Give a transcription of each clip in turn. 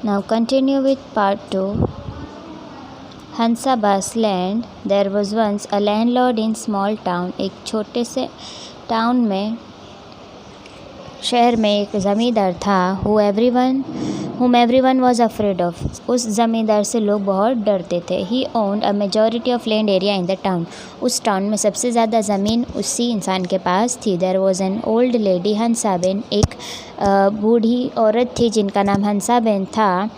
Now continue with part 2. Hansaben's land. There was once a landlord in small town. एक छोटे से town में, शहर में एक ज़मींदार था. whom everyone was afraid of. उस ज़मींदार से लोग बहुत डरते थे. He owned a majority of land area in the town. उस टाउन में सबसे ज़्यादा ज़मीन उसी इंसान के पास थी. There was an old lady, Hansaben. एक बूढ़ी औरत थी जिनका नाम हंसाबेन था.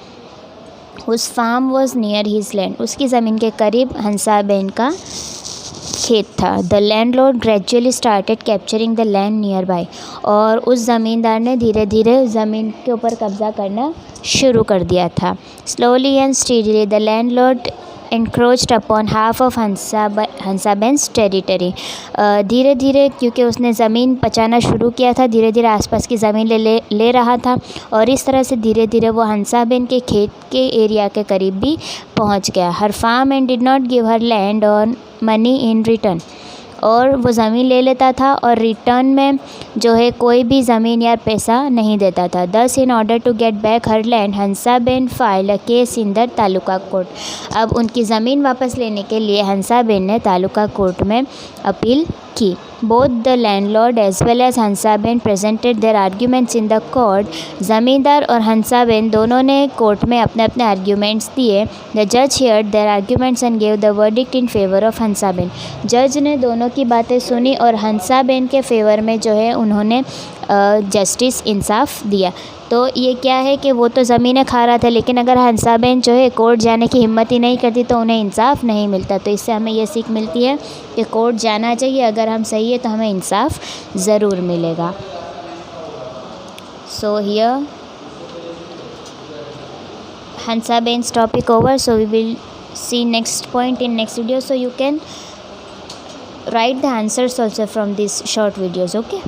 उस farm was near his land. उसकी ज़मीन के करीब हंसाबेन का खेत था. The landlord gradually started capturing the land nearby. और उस ज़मींदार ने धीरे धीरे ज़मीन के ऊपर कब्ज़ा करना शुरू कर दिया था. Slowly and steadily the landlord encroached upon half of Hansaben's territory. धीरे धीरे, क्योंकि उसने ज़मीन पचाना शुरू किया था, धीरे धीरे आसपास की ज़मीन ले रहा था. और इस तरह से धीरे धीरे वो हंसाबेन के खेत के एरिया के करीब भी पहुंच गया. Her farm and did not give her land on money in return. और वो ज़मीन ले लेता था और रिटर्न में जो है कोई भी ज़मीन या पैसा नहीं देता था. Thus in order to get back her land Hansaben file a case in the taluka court. अब उनकी ज़मीन वापस लेने के लिए हंसाबेन ने तालुका कोर्ट में अपील की. Both the landlord as well as Hansaben presented their arguments in the court. ज़मींदार और हंसाबेन दोनों ने कोर्ट में अपने अपने आर्ग्यूमेंट्स दिए. द जज heard their arguments and gave the verdict in favour of Hansaben. जज ने दोनों की बातें सुनी और हंसाबेन के फेवर में जो है उन्होंने जस्टिस, इंसाफ दिया. तो ये क्या है कि वो तो ज़मीनें खा रहा था, लेकिन अगर हंसाबेन जो है कोर्ट जाने की हिम्मत ही नहीं करती तो उन्हें इंसाफ नहीं मिलता. तो इससे हमें ये सीख मिलती है कि कोर्ट जाना चाहिए. अगर हम सही है तो हमें इंसाफ ज़रूर मिलेगा. So here Hansaben's topic over. So we will see next point in next video, so you can write the answers also from these short videos. Okay.